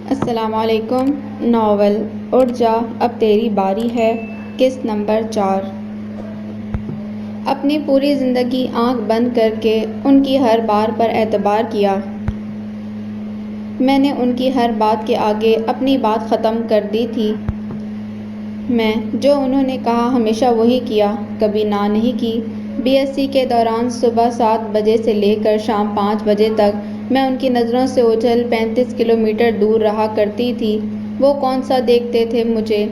السلام علیکم۔ ناول اٹھ جا اب تیری باری ہے، قسط نمبر 4۔ اپنی پوری زندگی آنکھ بند کر کے ان کی ہر بات پر اعتبار کیا۔ میں نے ان کی ہر بات کے آگے اپنی بات ختم کر دی تھی۔ میں جو انہوں نے کہا ہمیشہ وہی کیا، کبھی نہ نہیں کی۔ بی ایس سی کے دوران صبح 7 بجے سے لے کر شام 5 بجے تک میں ان کی نظروں سے اوجھل 35 کلومیٹر دور رہا کرتی تھی۔ وہ کون سا دیکھتے تھے مجھے،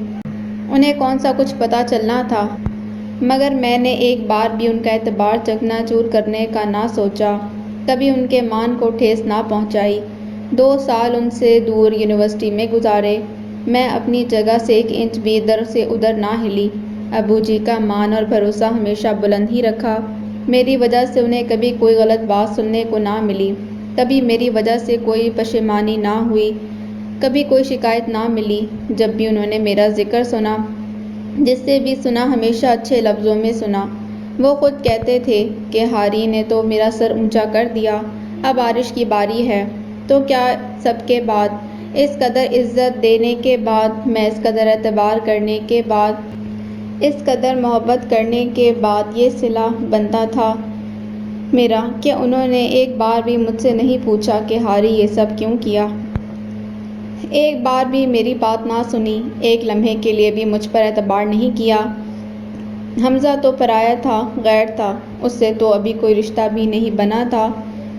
انہیں کون سا کچھ پتہ چلنا تھا، مگر میں نے ایک بار بھی ان کا اعتبار چکنا چور کرنے کا نہ سوچا، کبھی ان کے مان کو ٹھیس نہ پہنچائی۔ 2 سال ان سے دور یونیورسٹی میں گزارے، میں اپنی جگہ سے ایک انچ بھی ادھر سے ادھر نہ ہلی۔ ابو جی کا مان اور بھروسہ ہمیشہ بلند ہی رکھا۔ میری وجہ سے انہیں کبھی کوئی غلط بات سننے کو نہ ملی، کبھی میری وجہ سے کوئی پشیمانی نہ ہوئی، کبھی کوئی شکایت نہ ملی۔ جب بھی انہوں نے میرا ذکر سنا، جس سے بھی سنا، ہمیشہ اچھے لفظوں میں سنا۔ وہ خود کہتے تھے کہ ہاری نے تو میرا سر اونچا کر دیا، اب عارش کی باری ہے۔ تو کیا سب کے بعد، اس قدر عزت دینے کے بعد، میں اس قدر اعتبار کرنے کے بعد، اس قدر محبت کرنے کے بعد یہ صلہ بنتا تھا میرا کہ انہوں نے ایک بار بھی مجھ سے نہیں پوچھا کہ ہاری یہ سب کیوں کیا؟ ایک بار بھی میری بات نہ سنی، ایک لمحے کے لیے بھی مجھ پر اعتبار نہیں کیا۔ حمزہ تو پرایا تھا، غیر تھا، اس سے تو ابھی کوئی رشتہ بھی نہیں بنا تھا،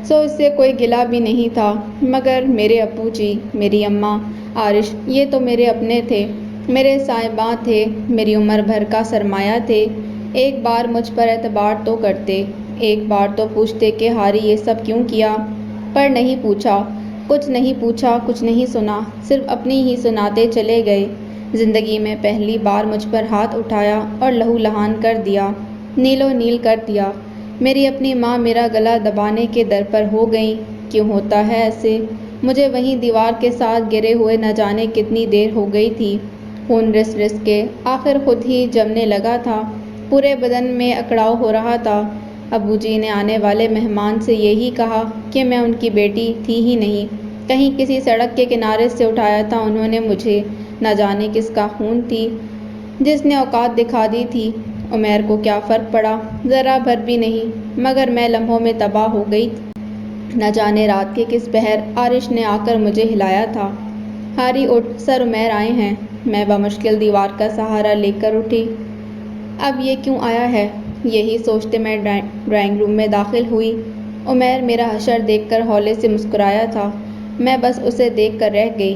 سو اس سے کوئی گلہ بھی نہیں تھا، مگر میرے ابو جی، میری اماں، عارش، یہ تو میرے اپنے تھے، میرے صاحباں تھے، میری عمر بھر کا سرمایہ تھے۔ ایک بار مجھ پر اعتبار تو کرتے، ایک بار تو پوچھتے کہ ہاری یہ سب کیوں کیا؟ پر نہیں پوچھا، کچھ نہیں پوچھا، کچھ نہیں سنا، صرف اپنی ہی سناتے چلے گئے۔ زندگی میں پہلی بار مجھ پر ہاتھ اٹھایا اور لہو لہان کر دیا، نیل و نیل کر دیا۔ میری اپنی ماں میرا گلا دبانے کے در پر ہو گئیں۔ کیوں ہوتا ہے ایسے؟ مجھے وہیں دیوار کے ساتھ گرے ہوئے نہ جانے کتنی دیر ہو گئی تھی۔ خون رس رس کے آخر خود ہی جمنے لگا تھا، پورے بدن میں اکڑاؤ ہو رہا تھا۔ ابو جی نے آنے والے مہمان سے یہی کہا کہ میں ان کی بیٹی تھی ہی نہیں، کہیں کسی سڑک کے کنارے سے اٹھایا تھا انہوں نے مجھے، نہ جانے کس کا خون تھی، جس نے اوقات دکھا دی تھی۔ عمیر کو کیا فرق پڑا؟ ذرا بھر بھی نہیں، مگر میں لمحوں میں تباہ ہو گئی تھی۔ نہ جانے رات کے کس پہر عارش نے آ کر مجھے ہلایا تھا۔ ہاری اٹھ، سر عمیر آئے ہیں۔ میں بمشکل دیوار کا سہارا لے کر اٹھی۔ اب یہ کیوں آیا ہے؟ یہی سوچتے میں ڈرائنگ روم میں داخل ہوئی۔ عمیر میرا حشر دیکھ کر ہولے سے مسکرایا تھا، میں بس اسے دیکھ کر رہ گئی۔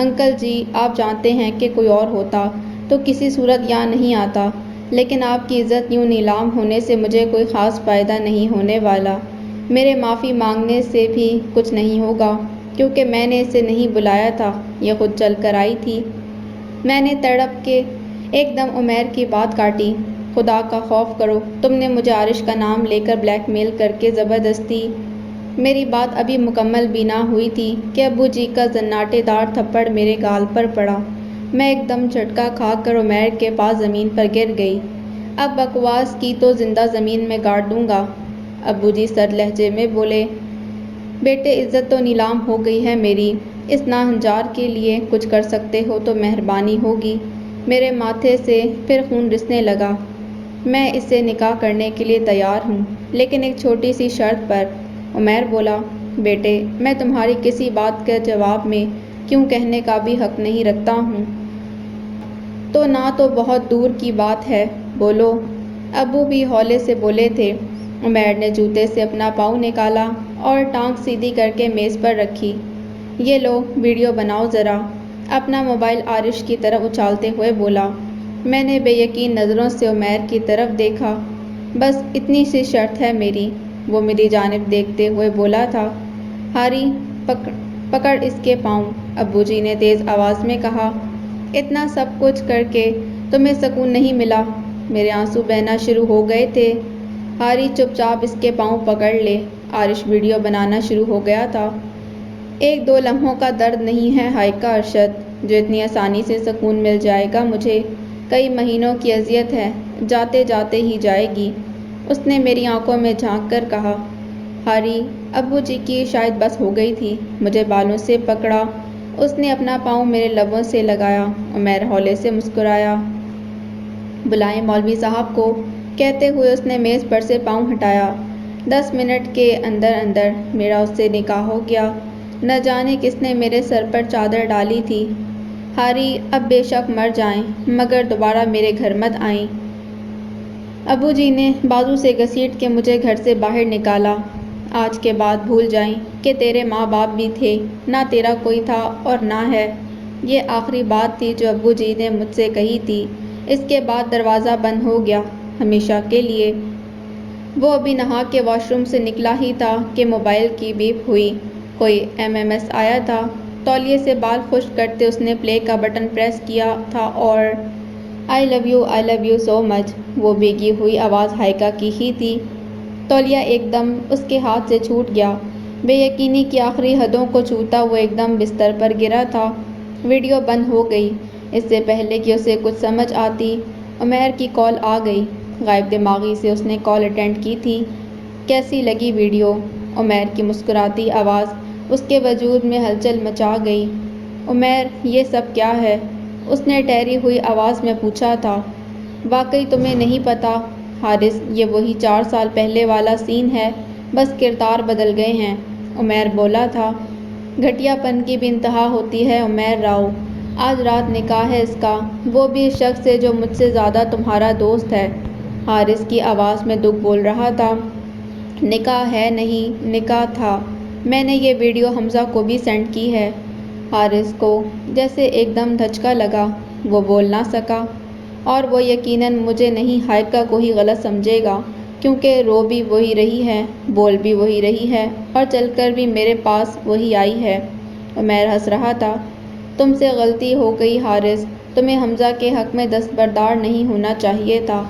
انکل جی، آپ جانتے ہیں کہ کوئی اور ہوتا تو کسی صورت یہاں نہیں آتا، لیکن آپ کی عزت یوں نیلام ہونے سے مجھے کوئی خاص فائدہ نہیں ہونے والا۔ میرے معافی مانگنے سے بھی کچھ نہیں ہوگا، کیونکہ میں نے اسے نہیں بلایا تھا، یہ خود چل کر آئی تھی۔ میں نے تڑپ کے ایک دم عمیر کی بات کاٹی۔ خدا کا خوف کرو، تم نے مجھے عارش کا نام لے کر بلیک میل کر کے زبردستی۔ میری بات ابھی مکمل بھی نہ ہوئی تھی کہ ابو جی کا زناٹے دار تھپڑ میرے گال پر پڑا۔ میں ایک دم جھٹکا کھا کر عمیر کے پاس زمین پر گر گئی۔ اب بکواس کی تو زندہ زمین میں گاڑ دوں گا۔ ابو جی سرد لہجے میں بولے، بیٹے عزت تو نیلام ہو گئی ہے میری، اس ناہنجار کے لیے کچھ کر سکتے ہو تو مہربانی ہوگی۔ میرے ماتھے سے پھر خون رسنے لگا۔ میں اس سے نکاح کرنے کے لیے تیار ہوں، لیکن ایک چھوٹی سی شرط پر۔ عمیر بولا، بیٹے میں تمہاری کسی بات کے جواب میں کیوں کہنے کا بھی حق نہیں رکھتا ہوں، تو نہ تو بہت دور کی بات ہے، بولو۔ ابو بھی ہولے سے بولے تھے۔ عمیر نے جوتے سے اپنا پاؤں نکالا اور ٹانگ سیدھی کر کے میز پر رکھی۔ یہ لو، ویڈیو بناؤ ذرا، اپنا موبائل عارش کی طرف اچھالتے ہوئے بولا۔ میں نے بے یقین نظروں سے عمیر کی طرف دیکھا۔ بس اتنی سی شرط ہے میری، وہ میری جانب دیکھتے ہوئے بولا تھا۔ ہاری، پکڑ اس کے پاؤں، ابو جی نے تیز آواز میں کہا۔ اتنا سب کچھ کر کے تمہیں سکون نہیں ملا؟ میرے آنسو بہنا شروع ہو گئے تھے۔ ہاری چپ چاپ اس کے پاؤں پکڑ لے، عارش ویڈیو بنانا شروع ہو گیا تھا۔ ایک دو لمحوں کا درد نہیں ہے ہائیکا ارشد، جو اتنی آسانی سے سکون مل جائے گا مجھے، کئی مہینوں کی اذیت ہے، جاتے جاتے ہی جائے گی۔ اس نے میری آنکھوں میں جھانک کر کہا۔ ہاری، ابو جی کی شاید بس ہو گئی تھی، مجھے بالوں سے پکڑا اس نے اپنا پاؤں میرے لبوں سے لگایا۔ عمیر ہولے سے مسکرایا۔ بلائیں مولوی صاحب کو، کہتے ہوئے اس نے میز پر سے پاؤں ہٹایا۔ 10 منٹ کے اندر اندر میرا اس سے نکاح ہو گیا۔ نہ جانے کس نے میرے سر پر چادر ڈالی تھی۔ ہاری اب بے شک مر جائیں مگر دوبارہ میرے گھر مت آئیں۔ ابو جی نے بازو سے گھسیٹ کے مجھے گھر سے باہر نکالا۔ آج کے بعد بھول جائیں کہ تیرے ماں باپ بھی تھے، نہ تیرا کوئی تھا اور نہ ہے۔ یہ آخری بات تھی جو ابو جی نے مجھ سے کہی تھی۔ اس کے بعد دروازہ بند ہو گیا، ہمیشہ کے لیے۔ وہ ابھی نہا کے واش روم سے نکلا ہی تھا کہ موبائل کی بیپ ہوئی۔ کوئی MMS آیا تھا۔ تولیے سے بال خشک کرتے اس نے پلے کا بٹن پریس کیا تھا اور I love you so much، وہ بھیگی ہوئی آواز ہائیکا کی ہی تھی۔ تولیہ ایک دم اس کے ہاتھ سے چھوٹ گیا۔ بے یقینی کی آخری حدوں کو چھوتا وہ ایک دم بستر پر گرا تھا۔ ویڈیو بند ہو گئی۔ اس سے پہلے کہ اسے کچھ سمجھ آتی، عمیر کی کال آ گئی۔ غائب دماغی سے اس نے کال اٹینڈ کی تھی۔ کیسی لگی ویڈیو؟ عمیر کی مسکراتی آواز اس کے وجود میں ہلچل مچا گئی۔ عمیر، یہ سب کیا ہے؟ اس نے ٹھہری ہوئی آواز میں پوچھا تھا۔ واقعی تمہیں نہیں پتا حارث، یہ وہی 4 سال پہلے والا سین ہے، بس کردار بدل گئے ہیں، عمیر بولا تھا۔ گھٹیا پن کی بھی انتہا ہوتی ہے عمیر راؤ۔ آج رات نکاح ہے اس کا، وہ بھی اس شخص سے جو مجھ سے زیادہ تمہارا دوست ہے۔ حارث کی آواز میں دکھ بول رہا تھا۔ نکاح ہے نہیں، نکاح تھا۔ میں نے یہ ویڈیو حمزہ کو بھی سینڈ کی ہے۔ حارث کو جیسے ایک دم دھچکا لگا۔ وہ بول نہ سکا۔ اور وہ یقیناً مجھے نہیں ہائیکا کو ہی غلط سمجھے گا، کیونکہ رو بھی وہی رہی ہے، بول بھی وہی رہی ہے اور چل کر بھی میرے پاس وہی آئی ہے۔ عمیر ہنس رہا تھا۔ تم سے غلطی ہو گئی حارث، تمہیں حمزہ کے حق میں دستبردار نہیں ہونا چاہیے تھا۔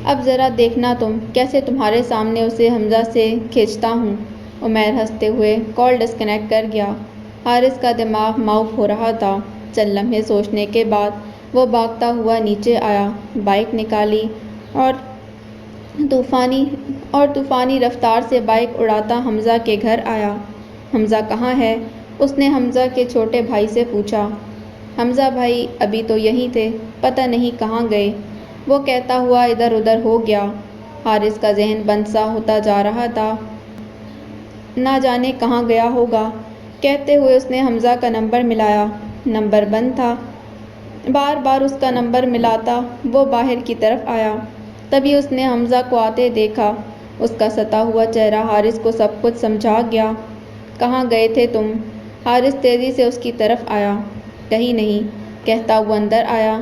اب ذرا دیکھنا تم کیسے تمہارے سامنے اسے حمزہ سے کھینچتا ہوں۔ عمیر ہنستے ہوئے کال ڈسکنیکٹ کر گیا۔ حارث کا دماغ معاف ہو رہا تھا۔ چند لمحے سوچنے کے بعد وہ بھاگتا ہوا نیچے آیا، بائک نکالی اور طوفانی رفتار سے بائک اڑاتا حمزہ کے گھر آیا۔ حمزہ کہاں ہے؟ اس نے حمزہ کے چھوٹے بھائی سے پوچھا۔ حمزہ بھائی ابھی تو یہیں تھے، پتہ نہیں کہاں گئے، وہ کہتا ہوا ادھر ادھر ہو گیا۔ حارث کا ذہن بند سا ہوتا جا رہا تھا۔ نہ جانے کہاں گیا ہوگا، کہتے ہوئے اس نے حمزہ کا نمبر ملایا۔ نمبر بند تھا۔ بار بار اس کا نمبر ملاتا وہ باہر کی طرف آیا۔ تبھی اس نے حمزہ کو آتے دیکھا۔ اس کا ستا ہوا چہرہ حارث کو سب کچھ سمجھا گیا۔ کہاں گئے تھے تم؟ حارث تیزی سے اس کی طرف آیا۔ کہیں نہیں، کہتا وہ اندر آیا۔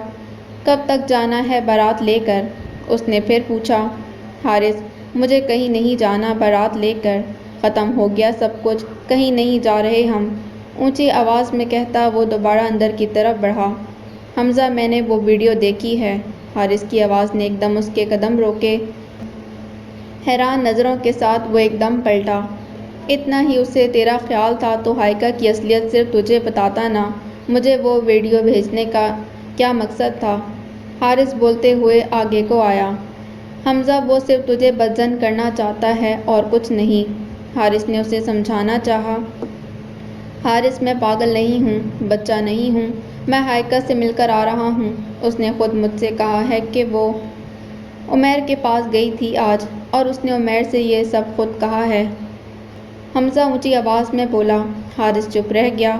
کب تک جانا ہے بارات لے کر؟ اس نے پھر پوچھا۔ حارث، مجھے کہیں نہیں جانا بارات لے کر، ختم ہو گیا سب کچھ، کہیں نہیں جا رہے ہم، اونچی آواز میں کہتا وہ دوبارہ اندر کی طرف بڑھا۔ حمزہ، میں نے وہ ویڈیو دیکھی ہے۔ حارث کی آواز نے ایک دم اس کے قدم روکے۔ حیران نظروں کے ساتھ وہ ایک دم پلٹا۔ اتنا ہی اسے تیرا خیال تھا تو ہائیکا کی اصلیت صرف تجھے بتاتا نا، مجھے وہ ویڈیو بھیجنے کا کیا مقصد تھا؟ حارث بولتے ہوئے آگے کو آیا۔ حمزہ، وہ صرف تجھے بدظن کرنا چاہتا ہے اور کچھ نہیں۔ حارث نے اسے سمجھانا چاہا۔ حارث، میں پاگل نہیں ہوں، بچہ نہیں ہوں، میں ہائیکا سے مل کر آ رہا ہوں۔ اس نے خود مجھ سے کہا ہے کہ وہ عمیر کے پاس گئی تھی آج، اور اس نے عمیر سے یہ سب خود کہا ہے۔ حمزہ اونچی آواز میں بولا۔ حارث چپ رہ گیا۔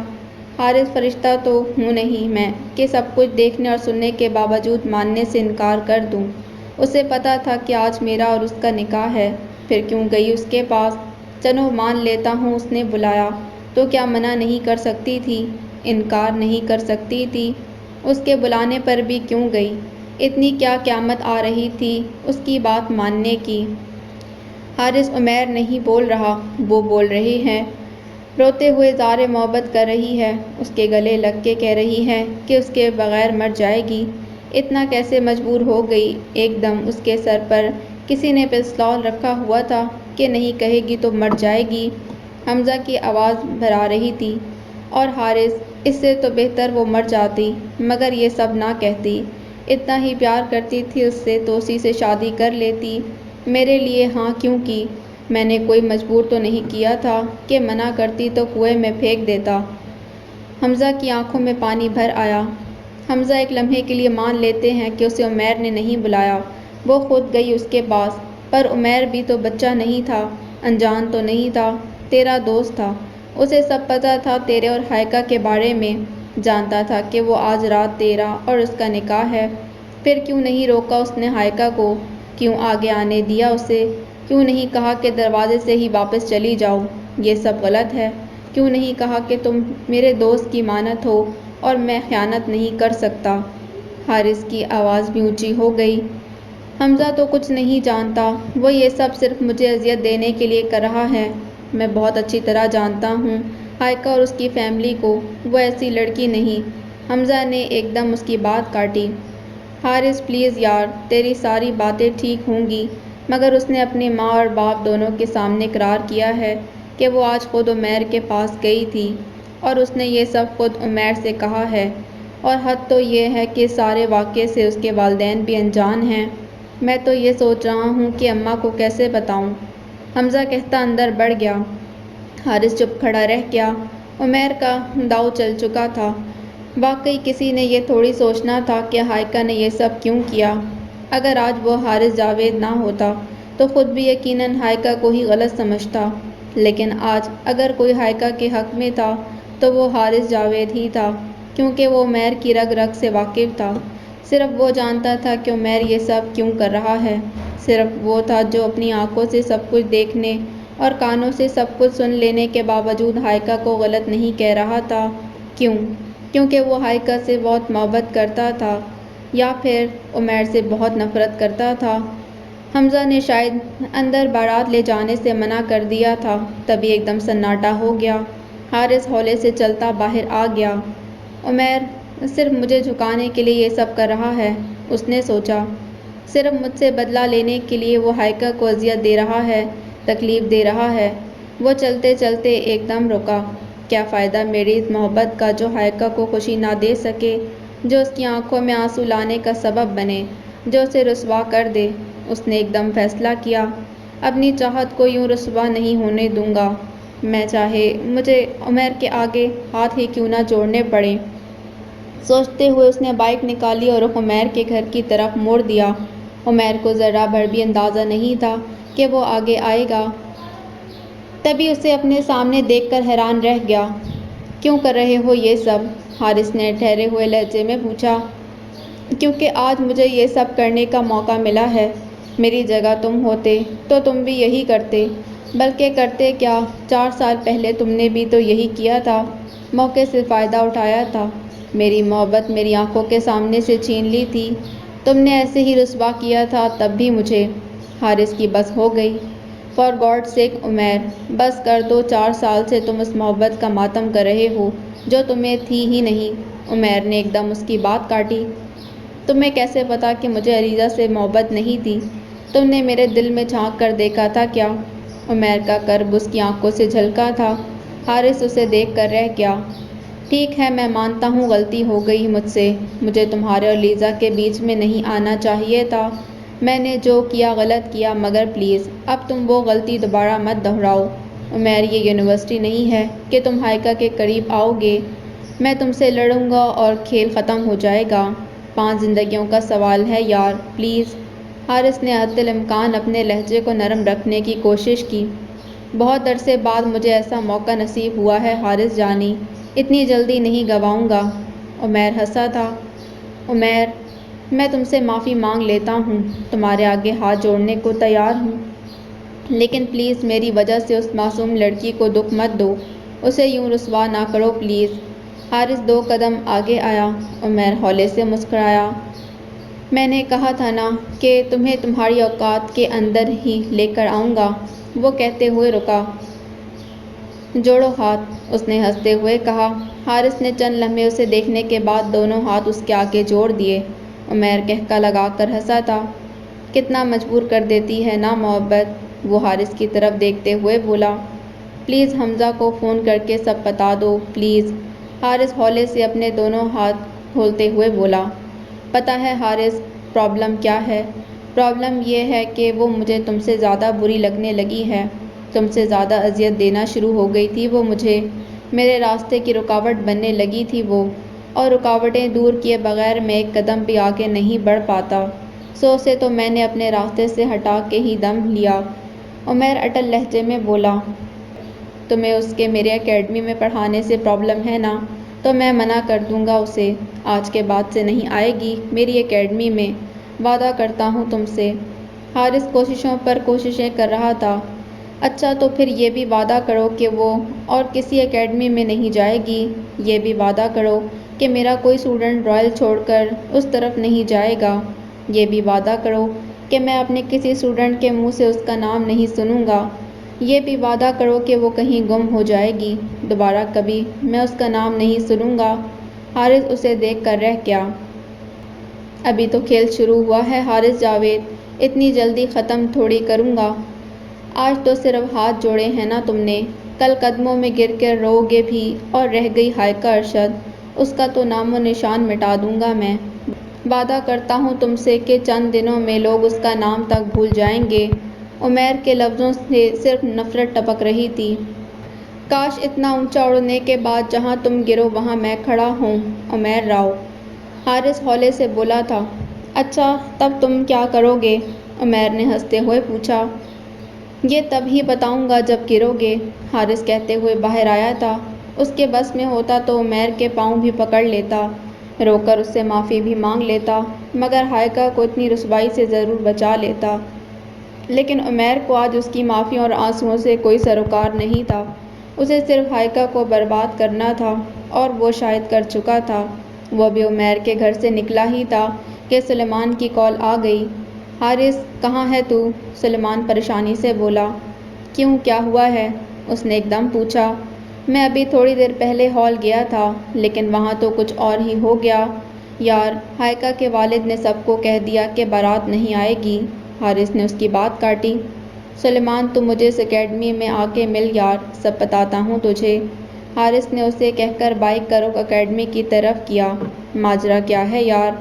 حارث، فرشتہ تو ہوں نہیں میں کہ سب کچھ دیکھنے اور سننے کے باوجود ماننے سے انکار کر دوں۔ اسے پتا تھا کہ آج میرا اور اس کا نکاح ہے، پھر کیوں گئی اس کے پاس؟ چلو مان لیتا ہوں اس نے بلایا تو کیا منع نہیں کر سکتی تھی، انکار نہیں کر سکتی تھی؟ اس کے بلانے پر بھی کیوں گئی؟ اتنی کیا قیامت آ رہی تھی اس کی بات ماننے کی؟ حارث، عمیر نہیں بول رہا، وہ بول رہی ہے، روتے ہوئے اظہار محبت کر رہی ہے، اس کے گلے لگ کے کہہ رہی ہے کہ اس کے بغیر مر جائے گی۔ اتنا کیسے مجبور ہو گئی؟ ایک دم اس کے سر پر کسی نے پستول رکھا ہوا تھا کہ نہیں کہے گی تو مر جائے گی۔ حمزہ کی آواز بھرا رہی تھی۔ اور حارث، اس سے تو بہتر وہ مر جاتی مگر یہ سب نہ کہتی۔ اتنا ہی پیار کرتی تھی اس سے تو اسی سے شادی کر لیتی۔ میرے لیے ہاں کیوں کی؟ میں نے کوئی مجبور تو نہیں کیا تھا کہ منع کرتی تو کنویں میں پھینک دیتا۔ حمزہ کی آنکھوں میں پانی بھر آیا۔ حمزہ ایک لمحے کے لیے مان لیتے ہیں کہ اسے عمیر نے نہیں بلایا۔ وہ خود گئی اس کے پاس، پر عمیر بھی تو بچہ نہیں تھا، انجان تو نہیں تھا، تیرا دوست تھا، اسے سب پتہ تھا تیرے اور ہائیکا کے بارے میں، جانتا تھا کہ وہ آج رات تیرا اور اس کا نکاح ہے۔ پھر کیوں نہیں روکا اس نے ہائیکا کو؟ کیوں آگے آنے دیا اسے؟ کیوں نہیں کہا کہ دروازے سے ہی واپس چلی جاؤ، یہ سب غلط ہے؟ کیوں نہیں کہا کہ تم میرے دوست کی مانت ہو اور میں خیانت نہیں کر سکتا؟ حارث کی آواز بھی اونچی ہو گئی۔ حمزہ تو کچھ نہیں جانتا، وہ یہ سب صرف مجھے اذیت دینے کے لیے کر رہا ہے۔ میں بہت اچھی طرح جانتا ہوں ہائیکا اور اس کی فیملی کو، وہ ایسی لڑکی نہیں۔ حمزہ نے ایک دم اس کی بات کاٹی۔ حارث پلیز یار، تیری ساری باتیں ٹھیک ہوں گی، مگر اس نے اپنی ماں اور باپ دونوں کے سامنے اقرار کیا ہے کہ وہ آج خود عمیر کے پاس گئی تھی، اور اس نے یہ سب خود عمیر سے کہا ہے، اور حد تو یہ ہے کہ سارے واقعے سے اس کے والدین بھی انجان ہیں۔ میں تو یہ سوچ رہا ہوں کہ اماں کو کیسے بتاؤں؟ حمزہ کہتا اندر بڑھ گیا۔ حارث چپ کھڑا رہ گیا۔ عمیر کا داؤ چل چکا تھا۔ واقعی کسی نے یہ تھوڑی سوچنا تھا کہ ہائیکا نے یہ سب کیوں کیا۔ اگر آج وہ حارث جاوید نہ ہوتا تو خود بھی یقیناً ہائیکا کو ہی غلط سمجھتا، لیکن آج اگر کوئی ہائیکا کے حق میں تھا تو وہ حارث جاوید ہی تھا، کیونکہ وہ عمیر کی رگ رگ سے واقف تھا۔ صرف وہ جانتا تھا کہ عمیر یہ سب کیوں کر رہا ہے۔ صرف وہ تھا جو اپنی آنکھوں سے سب کچھ دیکھنے اور کانوں سے سب کچھ سن لینے کے باوجود ہائیکا کو غلط نہیں کہہ رہا تھا۔ کیوں؟ کیونکہ وہ ہائیکا سے بہت محبت کرتا تھا، یا پھر عمیر سے بہت نفرت کرتا تھا۔ حمزہ نے شاید اندر بارات لے جانے سے منع کر دیا تھا، تبھی ایک دم سناٹا ہو گیا۔ حارث ہولے سے چلتا باہر آ گیا۔ عمیر صرف مجھے جھکانے کے لیے یہ سب کر رہا ہے، اس نے سوچا۔ صرف مجھ سے بدلہ لینے کے لیے وہ ہائیکا کو اذیت دے رہا ہے، تکلیف دے رہا ہے۔ وہ چلتے چلتے ایک دم رکا۔ کیا فائدہ میری اس محبت کا جو ہائیکا کو خوشی نہ دے سکے، جو اس کی آنکھوں میں آنسو لانے کا سبب بنے، جو اسے رسوا کر دے؟ اس نے ایک دم فیصلہ کیا، اپنی چاہت کو یوں رسوا نہیں ہونے دوں گا، میں چاہے مجھے عمیر کے آگے ہاتھ ہی کیوں نہ جوڑنے پڑیں۔ سوچتے ہوئے اس نے بائک نکالی اور رخ عمیر کے گھر کی طرف موڑ دیا۔ عمیر کو ذرہ بھر بھی اندازہ نہیں تھا کہ وہ آگے آئے گا، تبھی اسے اپنے سامنے دیکھ کر حیران رہ گیا۔ کیوں کر رہے ہو یہ سب؟ حارث نے ٹھہرے ہوئے لہجے میں پوچھا۔ کیونکہ آج مجھے یہ سب کرنے کا موقع ملا ہے۔ میری جگہ تم ہوتے تو تم بھی یہی کرتے، بلکہ کرتے کیا، 4 سال پہلے تم نے بھی تو یہی کیا تھا، موقع سے فائدہ اٹھایا تھا، میری محبت میری آنکھوں کے سامنے سے چھین لی تھی، تم نے ایسے ہی رسوا کیا تھا تب بھی مجھے۔ حارث کی بس ہو گئی۔ فار گاڈ سیک عمیر، بس کر دو، 4 سال سے تم اس محبت کا ماتم کر رہے ہو جو تمہیں تھی ہی نہیں۔ عمیر نے ایک دم اس کی بات کاٹی۔ تمہیں کیسے پتا کہ مجھے علیزہ سے محبت نہیں تھی؟ تم نے میرے دل میں جھانک کر دیکھا تھا کیا؟ عمیر کا کرب اس کی آنکھوں سے جھلکا تھا۔ حارث اسے دیکھ کر رہ گیا۔ ٹھیک ہے، میں مانتا ہوں غلطی ہو گئی مجھ سے، مجھے تمہارے اور لیزا کے بیچ میں نہیں آنا چاہیے تھا، میں نے جو کیا غلط کیا، مگر پلیز اب تم وہ غلطی دوبارہ مت دہراؤ۔ عمیر یہ یونیورسٹی نہیں ہے کہ تم ہائیکا کے قریب آؤ گے، میں تم سے لڑوں گا اور کھیل ختم ہو جائے گا۔ 5 زندگیوں کا سوال ہے یار، پلیز۔ حارث نے حتی الامکان اپنے لہجے کو نرم رکھنے کی کوشش کی۔ بہت عرصے بعد مجھے ایسا موقع نصیب ہوا ہے حارث جانی، اتنی جلدی نہیں گنواؤں گا۔ عمیر ہنسا تھا۔ عمیر، میں تم سے معافی مانگ لیتا ہوں، تمہارے آگے ہاتھ جوڑنے کو تیار ہوں، لیکن پلیز میری وجہ سے اس معصوم لڑکی کو دکھ مت دو، اسے یوں رسوا نہ کرو پلیز۔ حارث 2 قدم آگے آیا۔ عمیر ہولے سے مسکرایا۔ میں نے کہا تھا نا کہ تمہیں تمہاری اوقات کے اندر ہی لے کر آؤں گا، وہ کہتے ہوئے رکا۔ جوڑو ہاتھ، اس نے ہنستے ہوئے کہا۔ حارث نے چند لمحے اسے دیکھنے کے بعد دونوں ہاتھ اس کے آگے جوڑ دیے۔ عمیر قہقہ لگا کر ہنسا تھا۔ کتنا مجبور کر دیتی ہے نا محبت، وہ حارث کی طرف دیکھتے ہوئے بولا۔ پلیز حمزہ کو فون کر کے سب بتا دو، پلیز۔ حارث ہولے سے اپنے دونوں ہاتھ کھولتے ہوئے بولا۔ پتہ ہے حارث پرابلم کیا ہے؟ پرابلم یہ ہے کہ وہ مجھے تم سے زیادہ بری لگنے لگی ہے، تم سے زیادہ اذیت دینا شروع ہو گئی تھی وہ مجھے۔ میرے راستے کی رکاوٹ بننے لگی تھی وہ، اور رکاوٹیں دور کیے بغیر میں ایک قدم بھی آگے نہیں بڑھ پاتا۔ سو اسے تو میں نے اپنے راستے سے ہٹا کے ہی دم لیا۔ عمیر اٹل لہجے میں بولا، تمہیں اس کے میرے اکیڈمی میں پڑھانے سے پرابلم ہے نا، تو میں منع کر دوں گا اسے، آج کے بعد سے نہیں آئے گی میری اکیڈمی میں، وعدہ کرتا ہوں تم سے۔ حارث کوششوں پر کوششیں کر رہا تھا۔ اچھا تو پھر یہ بھی وعدہ کرو کہ وہ اور کسی اکیڈمی میں نہیں جائے گی، یہ بھی وعدہ کرو کہ میرا کوئی اسٹوڈنٹ رائل چھوڑ کر اس طرف نہیں جائے گا، یہ بھی وعدہ کرو کہ میں اپنے کسی اسٹوڈنٹ کے منہ سے اس کا نام نہیں سنوں گا، یہ بھی وعدہ کرو کہ وہ کہیں گم ہو جائے گی، دوبارہ کبھی میں اس کا نام نہیں سنوں گا۔ حارث اسے دیکھ کر رہ گیا۔ ابھی تو کھیل شروع ہوا ہے حارث جاوید، اتنی جلدی ختم تھوڑی کروں گا۔ آج تو صرف ہاتھ جوڑے ہیں نا تم نے، کل قدموں میں گر کر رو گے بھی، اور رہ گئی ہائیکا ارشد، اس کا تو نام و نشان مٹا دوں گا میں۔ وعدہ کرتا ہوں تم سے کہ چند دنوں میں لوگ اس کا نام تک بھول جائیں گے۔ عمیر کے لفظوں سے صرف نفرت ٹپک رہی تھی۔ کاش اتنا اونچا اڑنے کے بعد جہاں تم گرو وہاں میں کھڑا ہوں، عمیر راؤ، حارث ہولے سے بولا تھا۔ اچھا تب تم کیا کرو گے؟ عمیر نے ہنستے ہوئے پوچھا۔ یہ تب ہی بتاؤں گا جب گرو گے، حارث کہتے ہوئے باہر آیا تھا۔ اس کے بس میں ہوتا تو عمیر کے پاؤں بھی پکڑ لیتا، رو کر اس سے معافی بھی مانگ لیتا، مگر ہائیکا کو اتنی رسوائی سے ضرور بچا لیتا۔ لیکن عمیر کو آج اس کی معافی اور آنسوؤں سے کوئی سروکار نہیں تھا، اسے صرف ہائیکا کو برباد کرنا تھا، اور وہ شاید کر چکا تھا۔ وہ بھی عمیر کے گھر سے نکلا ہی تھا کہ سلیمان کی کال آ گئی۔ حارث کہاں ہے تو؟ سلیمان پریشانی سے بولا۔ کیوں کیا ہوا ہے؟ اس نے ایک دم پوچھا۔ میں ابھی تھوڑی دیر پہلے ہال گیا تھا، لیکن وہاں تو کچھ اور ہی ہو گیا یار، ہائیکا کے والد نے سب کو کہہ دیا کہ بارات نہیں آئے گی۔ حارث نے اس کی بات کاٹی۔ سلیمان تم مجھے اس اکیڈمی میں آ کے مل یار، سب بتاتا ہوں تجھے۔ حارث نے اسے کہہ کر بائک کا رخ اکیڈمی کی طرف کیا۔ ماجرا کیا ہے یار؟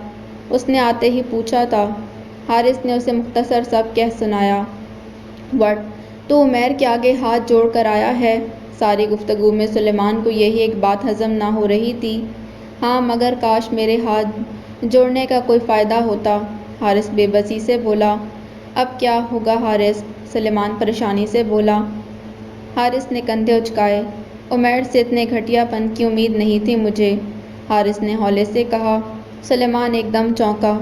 اس نے آتے ہی پوچھا تھا۔ حارث نے اسے مختصر سب کہہ سنایا۔ وٹ؟ تو عمیر کے آگے ہاتھ جوڑ کر آیا ہے؟ ساری گفتگو میں سلیمان کو یہی ایک بات ہضم نہ ہو رہی تھی۔ ہاں مگر کاش میرے ہاتھ جوڑنے کا کوئی فائدہ ہوتا، حارث بے بسی سے بولا۔ اب کیا ہوگا حارث؟ سلیمان پریشانی سے بولا۔ حارث نے کندھے اچکائے۔ عمیر سے اتنے گھٹیا پن کی امید نہیں تھی مجھے، حارث نے ہولے سے کہا۔ سلیمان ایک دم چونکا۔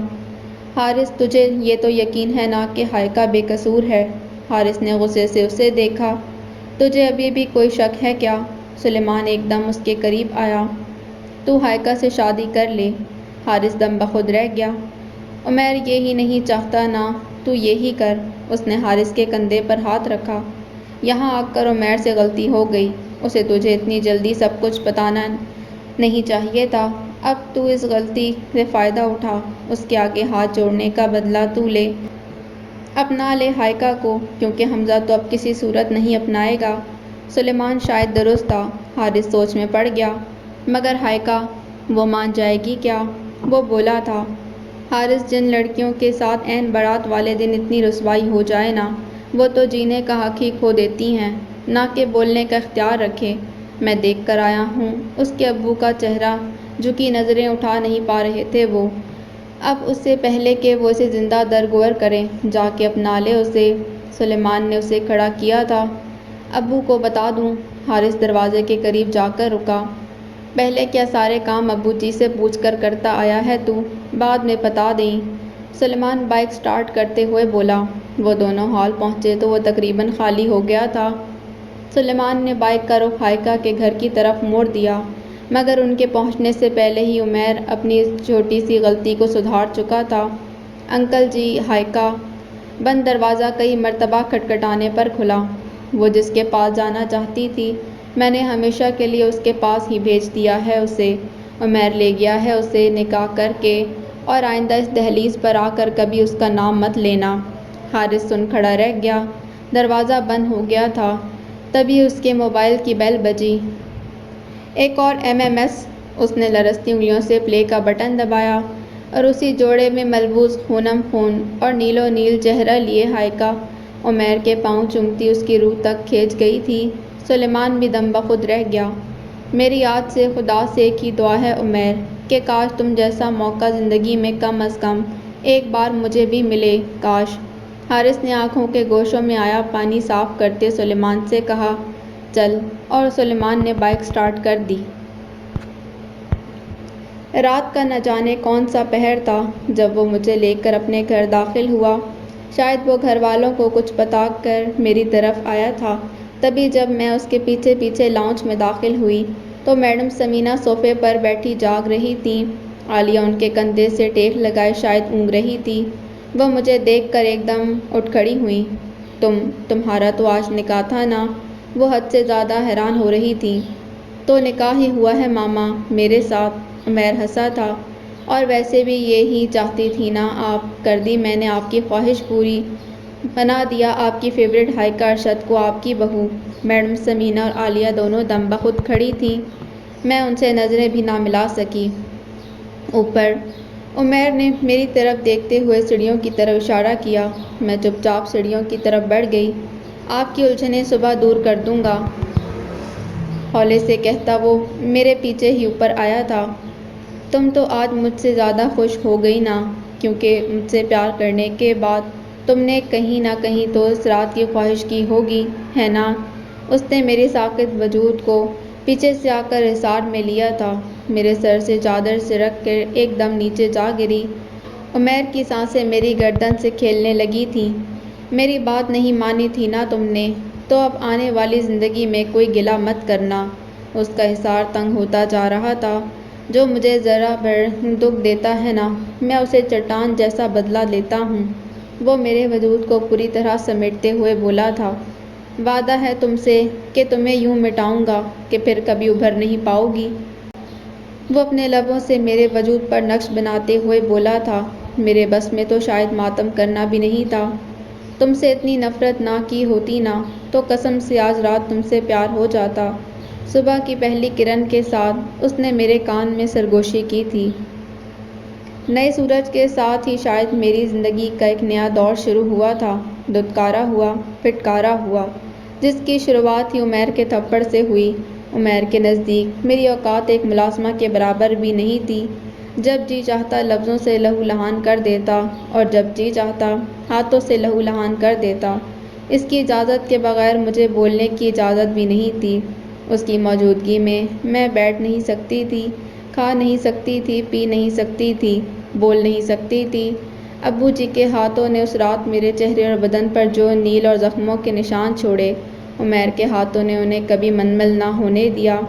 حارث تجھے یہ تو یقین ہے نا کہ ہائیکا بے قصور ہے؟ حارث نے غصے سے اسے دیکھا۔ تجھے ابھی بھی کوئی شک ہے کیا؟ سلیمان ایک دم اس کے قریب آیا۔ تو ہائیکا سے شادی کر لے۔ حارث دم بخود رہ گیا۔ عمیر یہی نہیں چاہتا نا، تو یہی کر۔ اس نے حارث کے کندھے پر ہاتھ رکھا۔ یہاں آ کر عمیر سے غلطی ہو گئی، اسے تجھے اتنی جلدی سب کچھ بتانا نہیں چاہیے تھا۔ اب تو اس غلطی سے فائدہ اٹھا، اس کے آگے ہاتھ جوڑنے کا بدلہ تو لے، اپنا لے ہائیکا کو، کیونکہ حمزہ تو اب کسی صورت نہیں اپنائے گا۔ سلیمان شاید درست تھا، حارث سوچ میں پڑ گیا۔ مگر ہائیکا، وہ مان جائے گی کیا؟ وہ بولا تھا۔ حارث جن لڑکیوں کے ساتھ عین بارات والے دن اتنی رسوائی ہو جائے نا، وہ تو جینے کا حق ہی کھو دیتی ہیں، نہ کہ بولنے کا اختیار رکھے۔ میں دیکھ کر آیا ہوں اس کے ابو کا چہرہ، جھکی نظریں اٹھا نہیں پا رہے تھے وہ۔ اب اس سے پہلے کہ وہ اسے زندہ درگور کریں، جا کے اپنا لے اسے۔ سلیمان نے اسے کھڑا کیا تھا۔ ابو کو بتا دوں؟ حارث دروازے کے قریب جا کر رکا۔ پہلے کیا سارے کام ابو جی سے پوچھ کر کرتا آیا ہے تو؟ بعد میں بتا دیں، سلیمان بائک سٹارٹ کرتے ہوئے بولا۔ وہ دونوں ہال پہنچے تو وہ تقریباً خالی ہو گیا تھا۔ سلیمان نے بائک کا رخ ہائیکا کے گھر کی طرف موڑ دیا، مگر ان کے پہنچنے سے پہلے ہی عمیر اپنی اس چھوٹی سی غلطی کو سدھار چکا تھا۔ انکل جی، ہائیکا۔ بند دروازہ کئی مرتبہ کھٹکھٹانے پر کھلا۔ وہ جس کے پاس جانا چاہتی تھی، میں نے ہمیشہ کے لیے اس کے پاس ہی بھیج دیا ہے اسے۔ عمیر لے گیا ہے اسے نکاح کر کے، اور آئندہ اس دہلیز پر آ کر کبھی اس کا نام مت لینا۔ حارث سن کھڑا رہ گیا۔ دروازہ بند ہو گیا تھا، تبھی اس کے موبائل کی بیل بجی۔ ایک اور MMS۔ اس نے لرزتی انگلیوں سے پلے کا بٹن دبایا، اور اسی جوڑے میں ملبوس خونم خون اور نیلو نیل چہرہ لیے ہائیکا عمیر کے پاؤں چومتی اس کی روح تک کھینچ گئی تھی۔ سلیمان بھی دم بخود رہ گیا۔ میری آج سے خدا سے ایک ہی دعا ہے عمیر کہ کاش تم جیسا موقع زندگی میں کم از کم ایک بار مجھے بھی ملے، کاش۔ حارث نے آنکھوں کے گوشوں میں آیا پانی صاف کرتے سلیمان سے کہا، چل، اور سلیمان نے بائک سٹارٹ کر دی۔ رات کا نہ جانے کون سا پہر تھا جب وہ مجھے لے کر اپنے گھر داخل ہوا۔ شاید وہ گھر والوں کو کچھ بتا کر میری طرف آیا تھا۔ تبھی جب میں اس کے پیچھے پیچھے لاؤنج میں داخل ہوئی تو میڈم سمینا صوفے پر بیٹھی جاگ رہی تھیں۔ عالیہ ان کے کندھے سے ٹیک لگائے شاید اونگ رہی تھی۔ وہ مجھے دیکھ کر ایک دم اٹھ کھڑی ہوئیں۔ تمہارا تو آج نکاح تھا نا؟ وہ حد سے زیادہ حیران ہو رہی تھیں۔ تو نکاح ہی ہوا ہے ماما میرے ساتھ، عمیر ہنسا تھا۔ اور ویسے بھی یہی چاہتی تھی نا آپ، کر دی میں نے آپ کی خواہش پوری، بنا دیا آپ کی فیورٹ ہائیکا ارشد کو آپ کی بہو۔ میڈم سمینا اور عالیہ دونوں دم بخود کھڑی تھیں۔ میں ان سے نظریں بھی نہ ملا سکی۔ اوپر عمیر نے میری طرف دیکھتے ہوئے سیڑھیوں کی طرف اشارہ کیا۔ میں چپ چاپ سیڑھیوں کی طرف بڑھ گئی۔ آپ کی الجھنیں صبح دور کر دوں گا، ہولے سے کہتا وہ میرے پیچھے ہی اوپر آیا تھا۔ تم تو آج مجھ سے زیادہ خوش ہو گئی نا، کیونکہ مجھ سے پیار کرنے کے بعد تم نے کہیں نہ کہیں تو اس رات کی خواہش کی ہوگی، ہے نا؟ اس نے میری ساکت وجود کو پیچھے سے آ کر حصار میں لیا تھا۔ میرے سر سے چادر سرک کر ایک دم نیچے جا گری۔ عمیر کی سانسیں میری گردن سے کھیلنے لگی تھیں۔ میری بات نہیں مانی تھی نا تم نے؟ تو اب آنے والی زندگی میں کوئی گلہ مت کرنا۔ اس کا حصار تنگ ہوتا جا رہا تھا۔ جو مجھے ذرا بھر دکھ دیتا ہے نا، میں اسے چٹان جیسا بدلہ لیتا ہوں۔ وہ میرے وجود کو پوری طرح سمیٹتے ہوئے بولا تھا، وعدہ ہے تم سے کہ تمہیں یوں مٹاؤں گا کہ پھر کبھی ابھر نہیں پاؤ گی۔ وہ اپنے لبوں سے میرے وجود پر نقش بناتے ہوئے بولا تھا، میرے بس میں تو شاید ماتم کرنا بھی نہیں تھا۔ تم سے اتنی نفرت نہ کی ہوتی نا تو قسم سے آج رات تم سے پیار ہو جاتا۔ صبح کی پہلی کرن کے ساتھ اس نے میرے کان میں سرگوشی کی تھی۔ نئے سورج کے ساتھ ہی شاید میری زندگی کا ایک نیا دور شروع ہوا تھا، دھتکارا ہوا، پھٹکارا ہوا، جس کی شروعات ہی عمیر کے تھپڑ سے ہوئی۔ عمیر کے نزدیک میری اوقات ایک ملازمہ کے برابر بھی نہیں تھی۔ جب جی چاہتا لفظوں سے لہو لہان کر دیتا اور جب جی چاہتا ہاتھوں سے لہو لہان کر دیتا۔ اس کی اجازت کے بغیر مجھے بولنے کی اجازت بھی نہیں تھی۔ اس کی موجودگی میں میں بیٹھ نہیں سکتی تھی، کھا نہیں سکتی تھی، پی نہیں سکتی تھی، بول نہیں سکتی تھی۔ ابو جی کے ہاتھوں نے اس رات میرے چہرے اور بدن پر جو نیل اور زخموں کے نشان چھوڑے، عمیر کے ہاتھوں نے انہیں کبھی منمل نہ ہونے دیا۔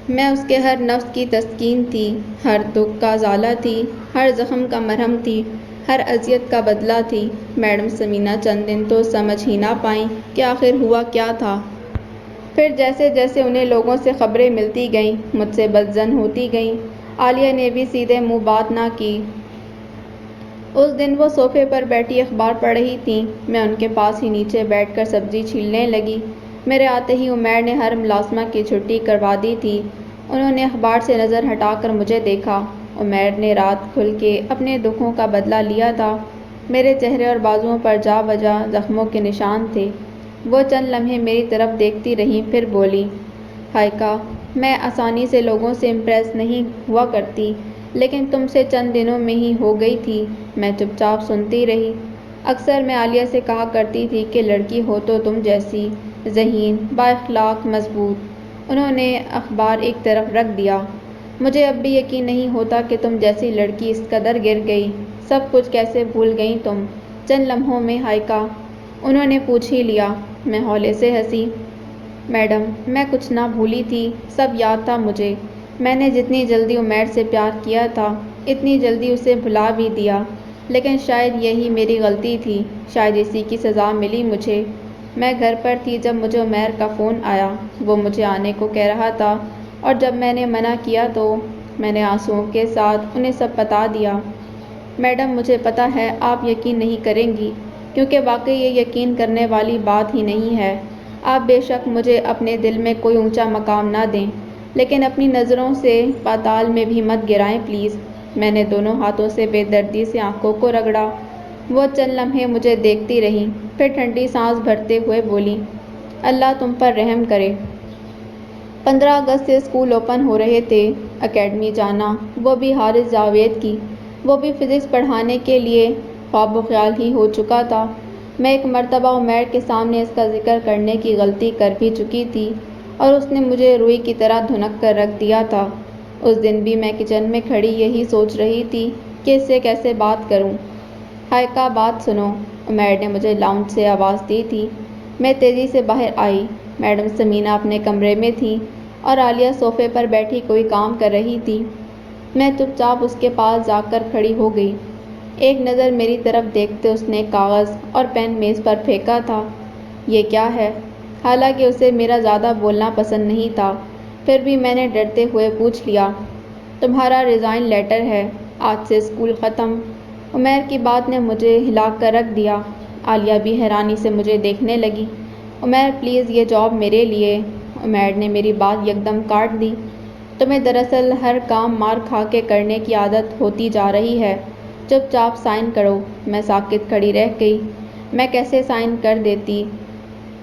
میں اس کے ہر نفس کی تسکین تھی، ہر دکھ کا ازالہ تھی، ہر زخم کا مرہم تھی، ہر اذیت کا بدلہ تھی۔ میڈم سمینا چند دن تو سمجھ ہی نہ پائیں کہ آخر ہوا کیا تھا۔ پھر جیسے جیسے انہیں لوگوں سے خبریں ملتی گئیں، مجھ سے بدظن ہوتی گئیں۔ عالیہ نے بھی سیدھے منہ بات نہ کی۔ اس دن وہ صوفے پر بیٹھی اخبار پڑھ رہی تھیں۔ میں ان کے پاس ہی نیچے بیٹھ کر سبزی چھیلنے لگی۔ میرے آتے ہی عمیر نے ہر ملازمہ کی چھٹی کروا دی تھی۔ انہوں نے اخبار سے نظر ہٹا کر مجھے دیکھا۔ عمیر نے رات کھل کے اپنے دکھوں کا بدلہ لیا تھا۔ میرے چہرے اور بازوؤں پر جا بجا زخموں کے نشان تھے۔ وہ چند لمحے میری طرف دیکھتی رہیں، پھر بولی، ہائیکا، میں آسانی سے لوگوں سے امپریس نہیں ہوا کرتی، لیکن تم سے چند دنوں میں ہی ہو گئی تھی۔ میں چپ چاپ سنتی رہی۔ اکثر میں عالیہ سے کہا کرتی تھی کہ لڑکی ہو تو تم جیسی، ذہین، با اخلاق، مضبوط۔ انہوں نے اخبار ایک طرف رکھ دیا۔ مجھے اب بھی یقین نہیں ہوتا کہ تم جیسی لڑکی اس قدر گر گئی۔ سب کچھ کیسے بھول گئی تم چند لمحوں میں ہائیکا؟ انہوں نے پوچھ ہی لیا۔ میں ہولے سے ہنسی۔ میڈم، میں کچھ نہ بھولی تھی، سب یاد تھا مجھے۔ میں نے جتنی جلدی عمیر سے پیار کیا تھا، اتنی جلدی اسے بھلا بھی دیا۔ لیکن شاید یہی میری غلطی تھی، شاید اسی کی سزا ملی مجھے۔ میں گھر پر تھی جب مجھے عمیر کا فون آیا۔ وہ مجھے آنے کو کہہ رہا تھا اور جب میں نے منع کیا تو میں نے آنسوؤں کے ساتھ انہیں سب بتا دیا۔ میڈم، مجھے پتہ ہے آپ یقین نہیں کریں گی، کیونکہ واقعی یہ یقین کرنے والی بات ہی نہیں ہے۔ آپ بے شک مجھے اپنے دل میں کوئی اونچا مقام نہ دیں، لیکن اپنی نظروں سے پاتال میں بھی مت گرائیں پلیز۔ میں نے دونوں ہاتھوں سے بے دردی سے آنکھوں کو رگڑا۔ وہ چند لمحے مجھے دیکھتی رہیں، پھر ٹھنڈی سانس بھرتے ہوئے بولی، اللہ تم پر رحم کرے۔ 15 اگست سے اسکول اوپن ہو رہے تھے، اکیڈمی جانا، وہ بھی حارث جاوید کی، وہ بھی فزکس پڑھانے کے لیے خواب و خیال ہی ہو چکا تھا۔ میں ایک مرتبہ عمیر کے سامنے اس کا ذکر کرنے کی غلطی کر بھی چکی تھی اور اس نے مجھے روئی کی طرح دھنک کر رکھ دیا تھا۔ اس دن بھی میں کچن میں کھڑی یہی سوچ رہی تھی کہ اس سے کیسے بات کروں۔ ہائیکا بات سنو، عمیر نے مجھے لاؤنج سے آواز دی تھی۔ میں تیزی سے باہر آئی۔ میڈم ثمینہ اپنے کمرے میں تھی اور عالیہ صوفے پر بیٹھی کوئی کام کر رہی تھی۔ میں چپ چاپ اس کے پاس جا کر کھڑی ہو گئی۔ ایک نظر میری طرف دیکھتے اس نے کاغذ اور پین میز پر پھینکا تھا۔ یہ کیا ہے؟ حالانکہ اسے میرا زیادہ بولنا پسند نہیں تھا، پھر بھی میں نے ڈرتے ہوئے پوچھ لیا، تمہارا ریزائن لیٹر ہے، آج سے اسکول ختم۔ عمیر کی بات نے مجھے ہلا کر رکھ دیا۔ عالیہ بھی حیرانی سے مجھے دیکھنے لگی۔ عمیر پلیز، یہ جاب میرے لیے۔ عمیر نے میری بات یکدم کاٹ دی۔ تمہیں دراصل ہر کام مار کھا کے کرنے کی عادت ہوتی جا رہی ہے، چپ چاپ سائن کرو۔ میں ساکت کھڑی رہ گئی۔ میں کیسے سائن کر دیتی؟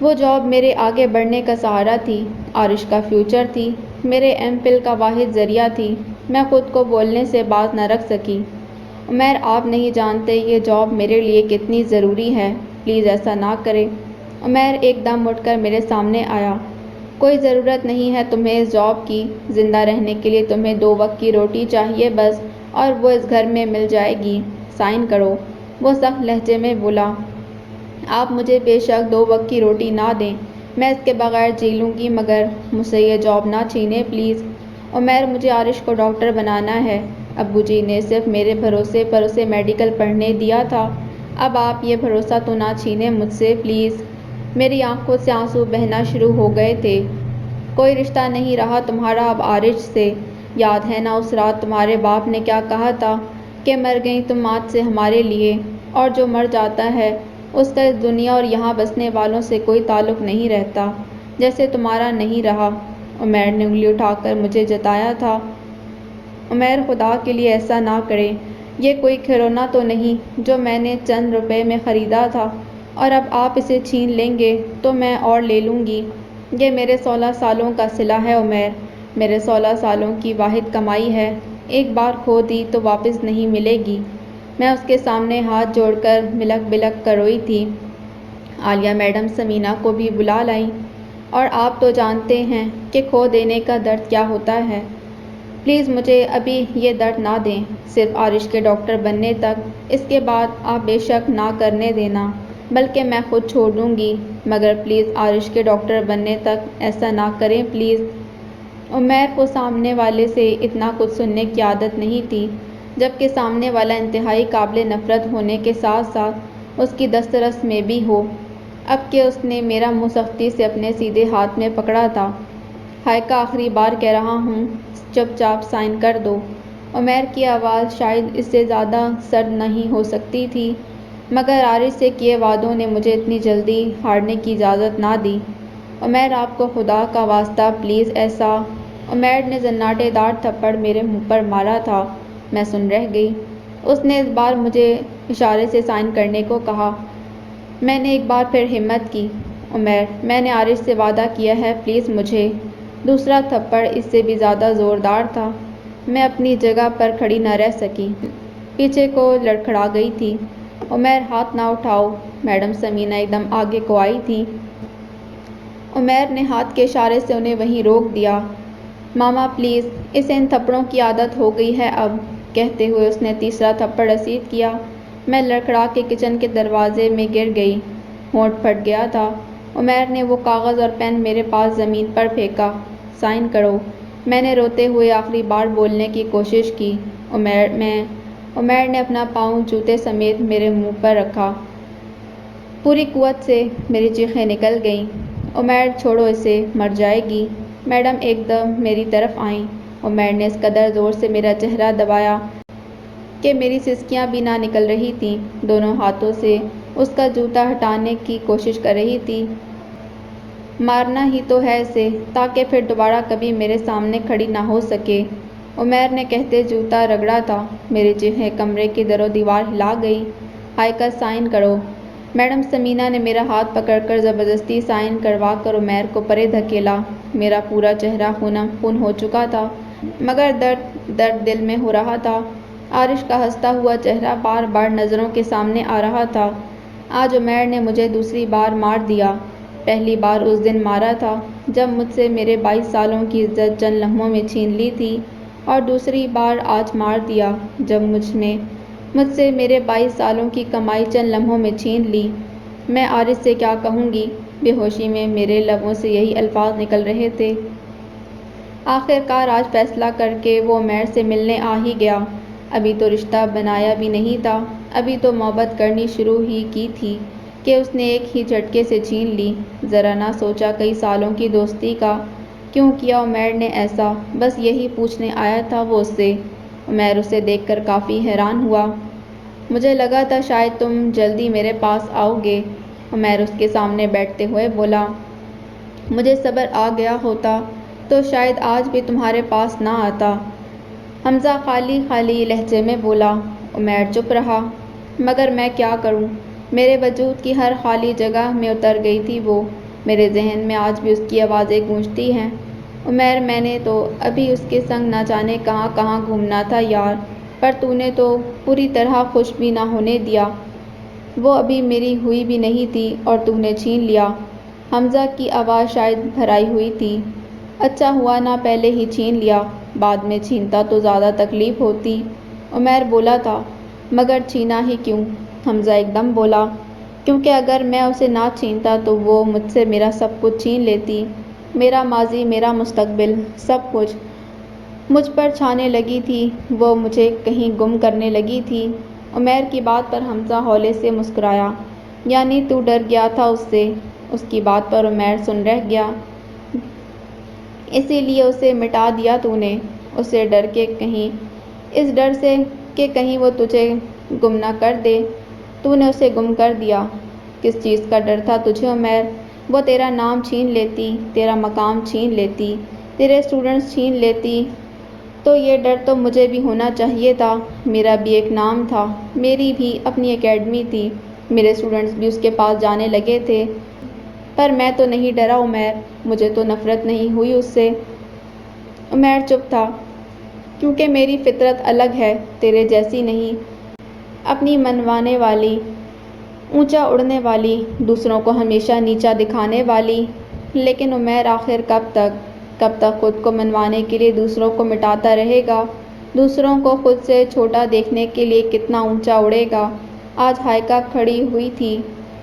وہ جاب میرے آگے بڑھنے کا سہارا تھی، عارش کا فیوچر تھی، میرے ایم فل کا واحد ذریعہ تھی۔ میں خود کو بولنے سے باز نہ رکھ سکی۔ عمیر، آپ نہیں جانتے یہ جاب میرے لیے کتنی ضروری ہے، پلیز ایسا نہ کریں۔ عمیر ایک دم اٹھ کر میرے سامنے آیا۔ کوئی ضرورت نہیں ہے تمہیں اس جاب کی، زندہ رہنے کے لیے تمہیں 2 وقت کی روٹی چاہیے بس، اور وہ اس گھر میں مل جائے گی۔ سائن کرو۔ وہ سخت لہجے میں بولا، آپ مجھے بے شک 2 وقت کی روٹی نہ دیں، میں اس کے بغیر جی لوں گی، مگر مجھ سے یہ جاب نہ چھینیں پلیز۔ عمیر، مجھے عارش کو ڈاکٹر بنانا ہے۔ ابو جی نے صرف میرے بھروسے پر اسے میڈیکل پڑھنے دیا تھا، اب آپ یہ بھروسہ تو نہ چھینیں مجھ سے پلیز۔ میری آنکھوں سے آنسو بہنا شروع ہو گئے تھے۔ کوئی رشتہ نہیں رہا تمہارا اب عارش سے، یاد ہے نا اس رات تمہارے باپ نے کیا کہا تھا کہ مر گئی تم آج سے ہمارے لیے، اور جو مر جاتا ہے اس کا اس دنیا اور یہاں بسنے والوں سے کوئی تعلق نہیں رہتا، جیسے تمہارا نہیں رہا۔ عمیر نے انگلی اٹھا کر مجھے جتایا تھا۔ عمیر، خدا کے لیے ایسا نہ کریں، یہ کوئی کھلونا تو نہیں جو میں نے چند روپے میں خریدا تھا، اور اب آپ اسے چھین لیں گے تو میں اور لے لوں گی۔ یہ میرے 16 سالوں کا صلہ ہے عمیر، میرے 16 سالوں کی واحد کمائی ہے، ایک بار کھو دی تو واپس نہیں ملے گی۔ میں اس کے سامنے ہاتھ جوڑ کر بلک بلک کر روئی تھی۔ عالیہ میڈم ثمینہ کو بھی بلا لائیں، اور آپ تو جانتے ہیں کہ کھو دینے کا درد کیا ہوتا ہے، پلیز مجھے ابھی یہ درد نہ دیں، صرف عارش کے ڈاکٹر بننے تک، اس کے بعد آپ بے شک نہ کرنے دینا، بلکہ میں خود چھوڑ دوں گی، مگر پلیز عارش کے ڈاکٹر بننے تک ایسا نہ کریں پلیز۔ عمیر کو سامنے والے سے اتنا کچھ سننے کی عادت نہیں تھی، جبکہ سامنے والا انتہائی قابل نفرت ہونے کے ساتھ ساتھ اس کی دسترس میں بھی ہو، اب کہ اس نے میرا منہ سختی سے اپنے سیدھے ہاتھ میں پکڑا تھا۔ ہائیکا، آخری بار کہہ رہا ہوں، چپ چاپ سائن کر دو۔ عمیر کی آواز شاید اس سے زیادہ سرد نہیں ہو سکتی تھی، مگر عارش سے کیے وعدوں نے مجھے اتنی جلدی ہارنے کی اجازت نہ دی۔ عمیر، آپ کو خدا کا واسطہ پلیز ایسا۔ عمیر نے زناٹے دار تھپڑ میرے منہ پر مارا تھا۔ میں سن رہ گئی۔ اس نے اس بار مجھے اشارے سے سائن کرنے کو کہا۔ میں نے ایک بار پھر ہمت کی۔ عمیر، میں نے عارش سے وعدہ کیا ہے، پلیز مجھے۔ دوسرا تھپڑ اس سے بھی زیادہ زوردار تھا۔ میں اپنی جگہ پر کھڑی نہ رہ سکی، پیچھے کو لڑکھڑا گئی تھی۔ عمیر، ہاتھ نہ اٹھاؤ، میڈم ثمینہ ایک دم آگے کو آئی تھی۔ عمیر نے ہاتھ کے اشارے سے انہیں وہیں روک دیا۔ ماما پلیز، اسے ان تھپڑوں کی عادت ہو گئی ہے اب، کہتے ہوئے اس نے تیسرا تھپڑ رسید کیا۔ میں لڑکھڑا کے کچن کے دروازے میں گر گئی، ہونٹ پھٹ گیا تھا۔ عمیر نے وہ کاغذ اور پین میرے پاس زمین پر پھینکا۔ سائن کرو، میں نے روتے ہوئے آخری بار بولنے کی کوشش کی۔ عمیر نے اپنا پاؤں جوتے سمیت میرے منہ پر رکھا۔ پوری قوت سے میری چیخیں نکل گئیں۔ عمیر، چھوڑو اسے، مر جائے گی۔ میڈم ایک دم میری طرف آئیں۔ عمیر نے اس قدر زور سے میرا چہرہ دبایا کہ میری سسکیاں بھی نہ نکل رہی تھیں، دونوں ہاتھوں سے اس کا جوتا ہٹانے کی کوشش کر رہی تھی۔ مارنا ہی تو ہے اسے، تاکہ پھر دوبارہ کبھی میرے سامنے کھڑی نہ ہو سکے۔ عمیر نے کہتے جوتا رگڑا تھا۔ میری چیخیں کمرے کی در و دیوار ہلا گئی۔ ہائیکا، سائن کرو۔ میڈم سمینہ نے میرا ہاتھ پکڑ کر زبردستی سائن کروا کر عمیر کو پرے دھکیلا۔ میرا پورا چہرہ خون ہو چکا تھا، مگر درد دل میں ہو رہا تھا۔ عارش کا ہنستا ہوا چہرہ بار بار نظروں کے سامنے آ رہا تھا۔ آج عمیر نے مجھے دوسری بار مار دیا۔ پہلی بار اس دن مارا تھا جب مجھ سے میرے 22 سالوں کی عزت چند لمحوں میں چھین لی تھی، اور دوسری بار آج مار دیا جب مجھ سے میرے 22 سالوں کی کمائی چند لمحوں میں چھین لی۔ میں عارش سے کیا کہوں گی؟ بے ہوشی میں میرے لبوں سے یہی الفاظ نکل رہے تھے۔ آخر کار آج فیصلہ کر کے وہ عمیر سے ملنے آ ہی گیا۔ ابھی تو رشتہ بنایا بھی نہیں تھا، ابھی تو محبت کرنی شروع ہی کی تھی کہ اس نے ایک ہی جھٹکے سے چھین لی۔ ذرا نہ سوچا کئی سالوں کی دوستی کا، کیوں کیا عمیر نے ایسا؟ بس یہی پوچھنے آیا تھا وہ اس سے۔ عمیر اسے دیکھ کر کافی حیران ہوا۔ مجھے لگا تھا شاید تم جلدی میرے پاس آؤ گے، عمیر اس کے سامنے بیٹھتے ہوئے بولا۔ مجھے صبر آ گیا ہوتا تو شاید آج بھی تمہارے پاس نہ آتا، حمزہ خالی خالی لہجے میں بولا۔ عمیر چپ رہا۔ مگر میں کیا کروں؟ میرے وجود کی ہر خالی جگہ میں اتر گئی تھی وہ۔ میرے ذہن میں آج بھی اس کی آوازیں گونجتی ہیں۔ عمیر، میں نے تو ابھی اس کے سنگ نہ جانے کہاں کہاں گھومنا تھا یار، پر تو نے تو پوری طرح خوش بھی نہ ہونے دیا۔ وہ ابھی میری ہوئی بھی نہیں تھی اور تو نے چھین لیا۔ حمزہ کی آواز شاید بھرائی ہوئی تھی۔ اچھا ہوا نہ پہلے ہی چھین لیا، بعد میں چھینتا تو زیادہ تکلیف ہوتی، عمیر بولا تھا۔ مگر چھینا ہی کیوں؟ حمزہ ایک دم بولا۔ کیونکہ اگر میں اسے نہ چھینتا تو وہ مجھ سے میرا سب کچھ چھین لیتی، میرا ماضی، میرا مستقبل، سب کچھ مجھ پر چھانے لگی تھی، وہ مجھے کہیں گم کرنے لگی تھی۔ عمیر کی بات پر حمزہ ہولے سے مسکرایا۔ یعنی تو ڈر گیا تھا اس سے؟ اس کی بات پر عمیر سن رہ گیا۔ اسی لیے اسے مٹا دیا تو نے؟ اسے ڈر کے کہیں، اس ڈر سے کہ کہیں وہ تجھے گم نہ کر دے، تو نے اسے گم کر دیا۔ کس چیز کا ڈر تھا تجھے عمیر؟ وہ تیرا نام چھین لیتی، تیرا مقام چھین لیتی، تیرے اسٹوڈنٹس چھین لیتی، تو یہ ڈر تو مجھے بھی ہونا چاہیے تھا۔ میرا بھی ایک نام تھا، میری بھی اپنی اکیڈمی تھی، میرے اسٹوڈنٹس بھی اس کے پاس جانے لگے تھے، پر میں تو نہیں ڈرا عمیر، مجھے تو نفرت نہیں ہوئی اس سے۔ عمیر چپ تھا۔ کیونکہ میری فطرت الگ ہے، تیرے جیسی نہیں، اپنی منوانے والی، اونچا اڑنے والی، دوسروں کو ہمیشہ نیچا دکھانے والی۔ لیکن عمیر آخر کب تک خود کو منوانے کے لیے دوسروں کو مٹاتا رہے گا؟ دوسروں کو خود سے چھوٹا دیکھنے کے لیے کتنا اونچا اڑے گا؟ آج ہائیکا کھڑی ہوئی تھی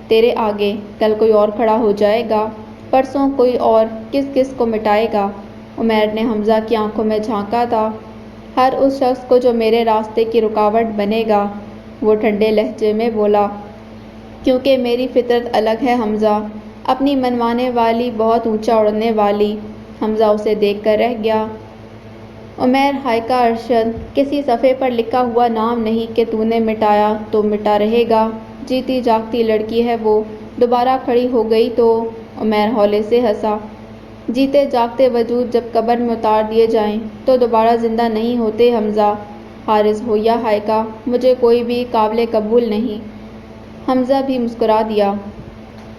تیرے آگے، کل کوئی اور کھڑا ہو جائے گا، پرسوں کوئی اور، کس کو مٹائے گا؟ عمیر نے حمزہ کی آنکھوں میں جھانکا تھا۔ ہر اس شخص کو جو میرے راستے کی رکاوٹ بنے گا، وہ ٹھنڈے لہجے میں بولا۔ کیونکہ میری فطرت الگ ہے حمزہ، اپنی منوانے والی، بہت اونچا اڑنے والی۔ حمزہ اسے دیکھ کر رہ گیا۔ عمیر، ہائیکا ارشد کسی صفحے پر لکھا ہوا نام نہیں کہ تو نے مٹایا تو مٹا رہے گا، جیتی جاگتی لڑکی ہے وہ، دوبارہ کھڑی ہو گئی تو؟ عمیر ہولے سے ہنسا۔ جیتے جاگتے وجود جب قبر میں اتار دیے جائیں تو دوبارہ زندہ نہیں ہوتے حمزہ، حارث ہو یا ہائیکا، مجھے کوئی بھی قابل قبول نہیں۔ حمزہ بھی مسکرا دیا۔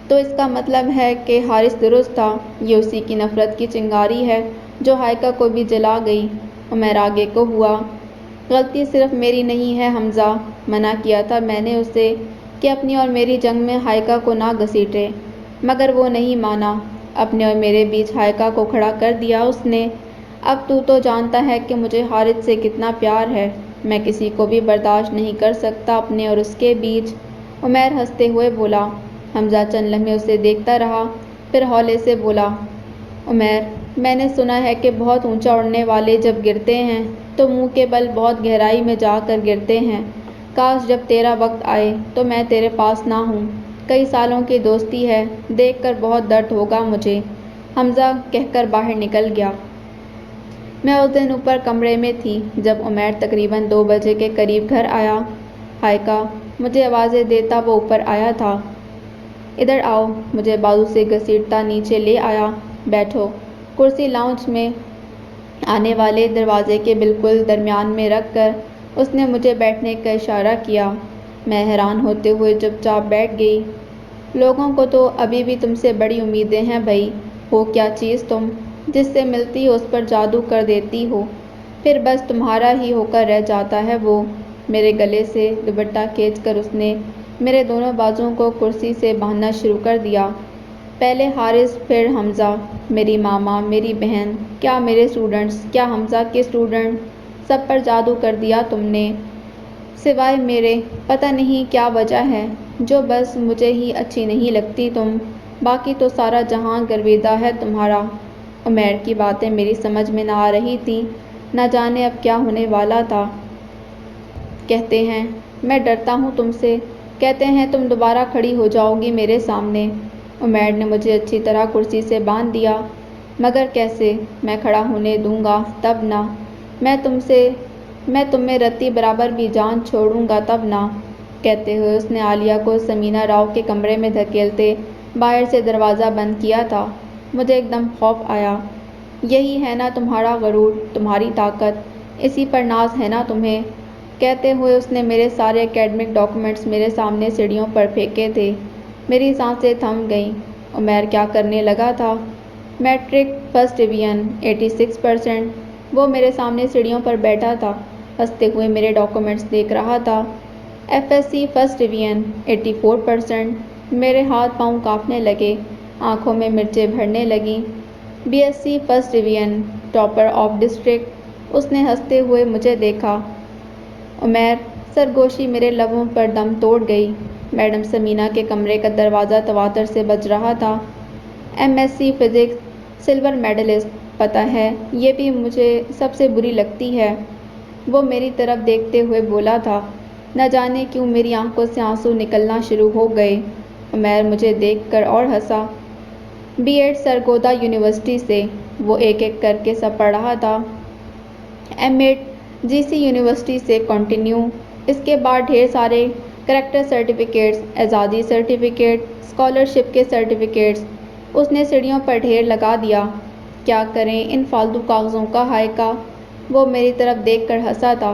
تو اس کا مطلب ہے کہ حارث درست تھا، یہ اسی کی نفرت کی چنگاری ہے جو ہائیکا کو بھی جلا گئی۔ عمیر آگے کو ہوا۔ غلطی صرف میری نہیں ہے حمزہ، منع کیا تھا میں نے اسے کہ اپنی اور میری جنگ میں ہائیکا کو نہ گھسیٹے، مگر وہ نہیں مانا، اپنے اور میرے بیچ ہائیکا کو کھڑا کر دیا اس نے۔ اب تو جانتا ہے کہ مجھے حارث سے کتنا پیار ہے، میں کسی کو بھی برداشت نہیں کر سکتا اپنے اور اس کے بیچ، عمیر ہنستے ہوئے بولا۔ حمزہ چند لمحے اسے دیکھتا رہا، پھر ہولے سے بولا۔ عمیر، میں نے سنا ہے کہ بہت اونچا اڑنے والے جب گرتے ہیں تو منہ کے بل بہت گہرائی میں جا کر گرتے ہیں، کاش جب تیرا وقت آئے تو میں تیرے پاس نہ ہوں، کئی سالوں کی دوستی ہے، دیکھ کر بہت درد ہوگا مجھے، حمزہ کہہ کر باہر نکل گیا۔ میں اس دن اوپر کمرے میں تھی جب عمیر تقریباً 2 بجے کے قریب گھر آیا۔ ہائیکا، مجھے آوازیں دیتا وہ اوپر آیا تھا۔ ادھر آؤ، مجھے بازو سے گھسیٹتا نیچے لے آیا۔ بیٹھو۔ کرسی لاؤنج میں آنے والے دروازے کے بالکل درمیان میں رکھ کر اس نے مجھے بیٹھنے کا اشارہ کیا۔ میں حیران ہوتے ہوئے چپ چاپ بیٹھ گئی۔ لوگوں کو تو ابھی بھی تم سے بڑی امیدیں ہیں بھائی، ہو کیا چیز تم، جس سے ملتی ہو اس پر جادو کر دیتی ہو، پھر بس تمہارا ہی ہو کر رہ جاتا ہے وہ۔ میرے گلے سے دوپٹہ کھینچ کر اس نے میرے دونوں بازوؤں کو کرسی سے باندھنا شروع کر دیا۔ پہلے حارث، پھر حمزہ، میری ماما، میری بہن، کیا میرے اسٹوڈنٹس، کیا حمزہ کے اسٹوڈنٹ، سب پر جادو کر دیا تم نے، سوائے میرے۔ پتہ نہیں کیا وجہ ہے، جو بس مجھے ہی اچھی نہیں لگتی تم، باقی تو سارا جہاں گرویدہ ہے تمہارا۔ عمیر کی باتیں میری سمجھ میں نہ آ رہی تھیں، نہ جانے اب کیا ہونے والا تھا۔ کہتے ہیں میں ڈرتا ہوں تم سے، کہتے ہیں تم دوبارہ کھڑی ہو جاؤ گی میرے سامنے۔ عمیر نے مجھے اچھی طرح کرسی سے باندھ دیا۔ مگر کیسے؟ میں کھڑا ہونے دوں گا تب نہ، میں تم میں رتی برابر بھی جان چھوڑوں گا تب نہ۔ کہتے ہوئے اس نے عالیہ کو سمینا راؤ کے کمرے میں دھکیلتے باہر سے دروازہ بند کیا تھا۔ مجھے ایک دم خوف آیا۔ یہی ہے نا تمہارا غرور، تمہاری طاقت، اسی پر ناز ہے نا تمہیں؟ کہتے ہوئے اس نے میرے سارے اکیڈمک ڈاکومنٹس میرے سامنے سیڑھیوں پر پھینکے تھے۔ میری سانسیں تھم گئیں۔ عمیر کیا کرنے لگا تھا؟ Matric first division 86%۔ وہ میرے سامنے سیڑھیوں پر بیٹھا تھا، ہنستے ہوئے میرے ڈاکومنٹس دیکھ رہا تھا۔ F S C first division 84%۔ میرے ہاتھ پاؤں کانپنے لگے، آنکھوں میں مرچیں بھرنے لگیں۔ B S C first division, topper of district. اس نے ہنستے ہوئے مجھے دیکھا۔ عمیر، سرگوشی میرے لبوں پر دم توڑ گئی۔ میڈم سمینا کے کمرے کا دروازہ تواتر سے بج رہا تھا۔ M S C physics, silver medalist, پتہ ہے یہ بھی مجھے سب سے بری لگتی ہے۔ وہ میری طرف دیکھتے ہوئے بولا تھا۔ نہ جانے کیوں میری آنکھوں سے آنسو نکلنا شروع ہو گئے۔ عمیر مجھے دیکھ کر اور ہنسا۔ بی ایڈ سرگودا یونیورسٹی سے، وہ ایک ایک کر کے سب پڑھ رہا تھا۔ ایم ایڈ جی سی یونیورسٹی سے کنٹینیو، اس کے بعد ڈھیر سارے کریکٹر سرٹیفکیٹس، اعزازی سرٹیفکیٹ، اسکالرشپ کے سرٹیفکیٹس۔ اس نے سیڑھیوں پر ڈھیر لگا دیا۔ کیا کریں ان فالتو کاغذوں کا ہائے! وہ میری طرف دیکھ کر ہنسا تھا۔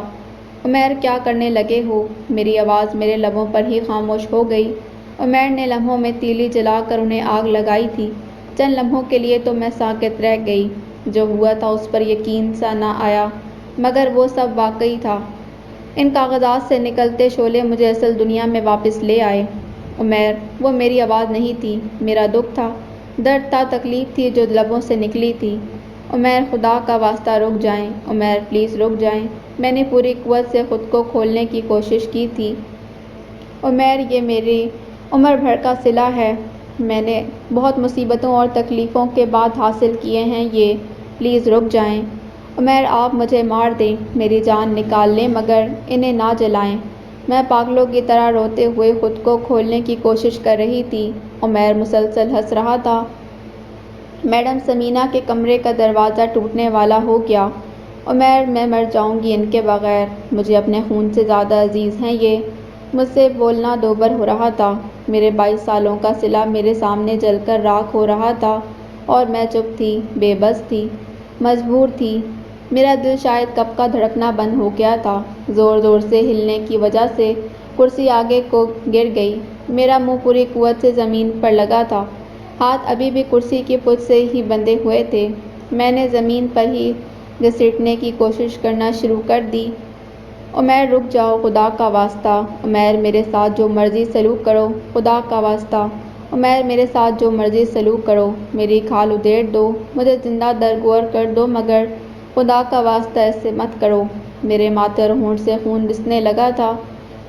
عمیر کیا کرنے لگے ہو؟ میری آواز میرے لبوں پر ہی خاموش ہو گئی۔ عمیر نے لمحوں میں تیلی جلا کر انہیں آگ لگائی تھی۔ چند لمحوں کے لیے تو میں ساکت رہ گئی۔ جو ہوا تھا اس پر یقین سا نہ آیا، مگر وہ سب واقعی تھا۔ ان کاغذات سے نکلتے شعلے مجھے اصل دنیا میں واپس لے آئے۔ عمیر، وہ میری آواز نہیں تھی، میرا دکھ تھا، درد تھا، تکلیف تھی جو لبوں سے نکلی تھی۔ عمیر، خدا کا واسطہ رک جائیں، عمیر پلیز رک جائیں۔ میں نے پوری قوت سے خود کو کھولنے کی کوشش کی تھی۔ عمیر، یہ میری عمر بھر کا صلہ ہے، میں نے بہت مصیبتوں اور تکلیفوں کے بعد حاصل کیے ہیں یہ، پلیز رک جائیں۔ عمیر، آپ مجھے مار دیں، میری جان نکال لیں مگر انہیں نہ جلائیں۔ میں پاگلوں کی طرح روتے ہوئے خود کو کھولنے کی کوشش کر رہی تھی۔ عمیر مسلسل ہنس رہا تھا۔ میڈم سمینا کے کمرے کا دروازہ ٹوٹنے والا ہو گیا۔ عمیر، میں مر جاؤں گی ان کے بغیر، مجھے اپنے خون سے زیادہ عزیز ہیں یہ۔ مجھ سے بولنا دوبر ہو رہا تھا۔ میرے 22 سالوں کا صلہ میرے سامنے جل کر راکھ ہو رہا تھا اور میں چپ تھی، بے بس تھی، مجبور تھی۔ میرا دل شاید کب کا دھڑکنا بند ہو گیا تھا۔ زور زور سے ہلنے کی وجہ سے کرسی آگے کو گر گئی۔ میرا منہ پوری قوت سے زمین پر لگا تھا، ہاتھ ابھی بھی کرسی کی پشت سے ہی بندھے ہوئے تھے۔ میں نے زمین پر ہی گھسیٹنے کی کوشش کرنا شروع کر دی۔ عمیر، رک جاؤ، خدا کا واسطہ۔ عمیر، میرے ساتھ جو مرضی سلوک کرو، خدا کا واسطہ۔ عمیر، میرے ساتھ جو مرضی سلوک کرو، میری کھال ادھیڑ دو، مجھے زندہ درگور کر دو مگر خدا کا واسطہ ایسے مت کرو۔ میرے ماتھے اور ہونٹ سے خون رسنے لگا تھا۔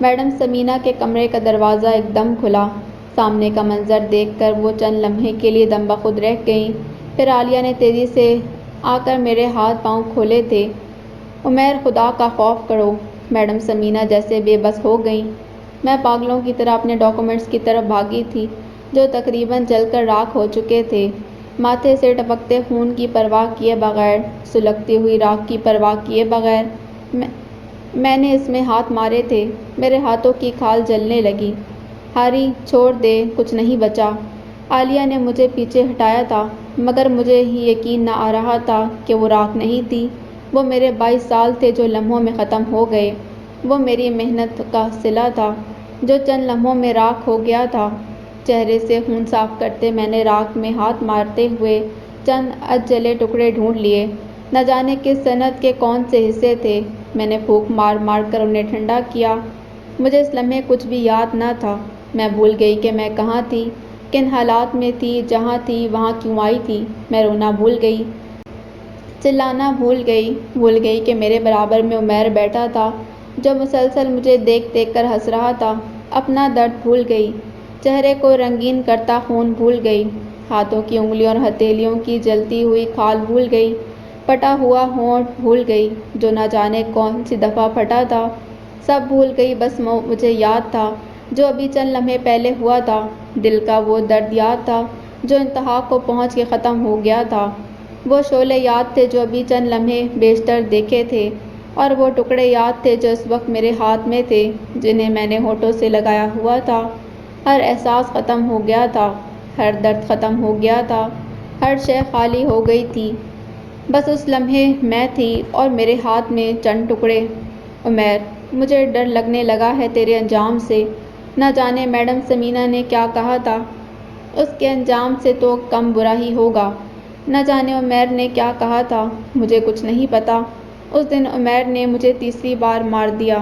میڈم سمینا کے کمرے کا دروازہ ایک دم کھلا۔ سامنے کا منظر دیکھ کر وہ چند لمحے کے لیے دم بخود رہ گئیں، پھر عالیہ نے تیزی سے آ کر میرے ہاتھ پاؤں کھولے تھے۔ عمیر، خدا کا خوف کرو۔ میڈم سمینا جیسے بے بس ہو گئیں۔ میں پاگلوں کی طرح اپنے ڈاکومنٹس کی طرف بھاگی تھی جو تقریباً جل کر راکھ ہو چکے تھے۔ ماتھے سے ٹپکتے خون کی پرواہ کیے بغیر، سلگتی ہوئی راکھ کی پرواہ کیے بغیر میں نے اس میں ہاتھ مارے تھے۔ میرے ہاتھوں کی کھال جلنے لگی۔ ہاری، چھوڑ دے، کچھ نہیں بچا۔ عالیہ نے مجھے پیچھے ہٹایا تھا مگر مجھے ہی یقین نہ آ رہا تھا کہ وہ راکھ نہیں تھی، وہ میرے 22 سال تھے جو لمحوں میں ختم ہو گئے، وہ میری محنت کا صلہ تھا جو چند لمحوں میں راکھ ہو گیا تھا۔ چہرے سے خون صاف کرتے میں نے راکھ میں ہاتھ مارتے ہوئے چند اجلے ٹکڑے ڈھونڈ لیے۔ نہ جانے کس صنعت کے کون سے حصے تھے۔ میں نے پھونک مار مار کر انہیں ٹھنڈا کیا۔ مجھے اس لمحے کچھ بھی یاد نہ تھا۔ میں بھول گئی کہ میں کہاں تھی، کن حالات میں تھی، جہاں تھی وہاں کیوں آئی تھی۔ میں رونا بھول گئی، چلانا بھول گئی کہ میرے برابر میں عمیر بیٹھا تھا جو مسلسل مجھے دیکھ دیکھ کر ہنس رہا تھا۔ اپنا درد بھول گئی، چہرے کو رنگین کرتا خون بھول گئی، ہاتھوں کی انگلیوں اور ہتھیلیوں کی جلتی ہوئی کھال بھول گئی، پھٹا ہوا ہونٹ بھول گئی جو نہ جانے کون سی دفعہ پھٹا تھا۔ سب بھول گئی، بس مجھے یاد تھا جو ابھی چند لمحے پہلے ہوا تھا۔ دل کا وہ درد یاد تھا جو انتہا کو پہنچ کے ختم ہو گیا تھا۔ وہ شعلے یاد تھے جو ابھی چند لمحے بیشتر دیکھے تھے، اور وہ ٹکڑے یاد تھے جو اس وقت میرے ہاتھ میں تھے جنہیں میں نے ہونٹوں سے لگایا ہوا تھا۔ ہر احساس ختم ہو گیا تھا، ہر درد ختم ہو گیا تھا، ہر شے خالی ہو گئی تھی۔ بس اس لمحے میں تھی اور میرے ہاتھ میں چند ٹکڑے۔ عمیر، مجھے ڈر لگنے لگا ہے تیرے انجام سے۔ نہ جانے میڈم ثمینہ نے کیا کہا تھا، اس کے انجام سے تو کم برا ہی ہوگا۔ نہ جانے عمیر نے کیا کہا تھا، مجھے کچھ نہیں پتا۔ اس دن عمیر نے مجھے تیسری بار مار دیا۔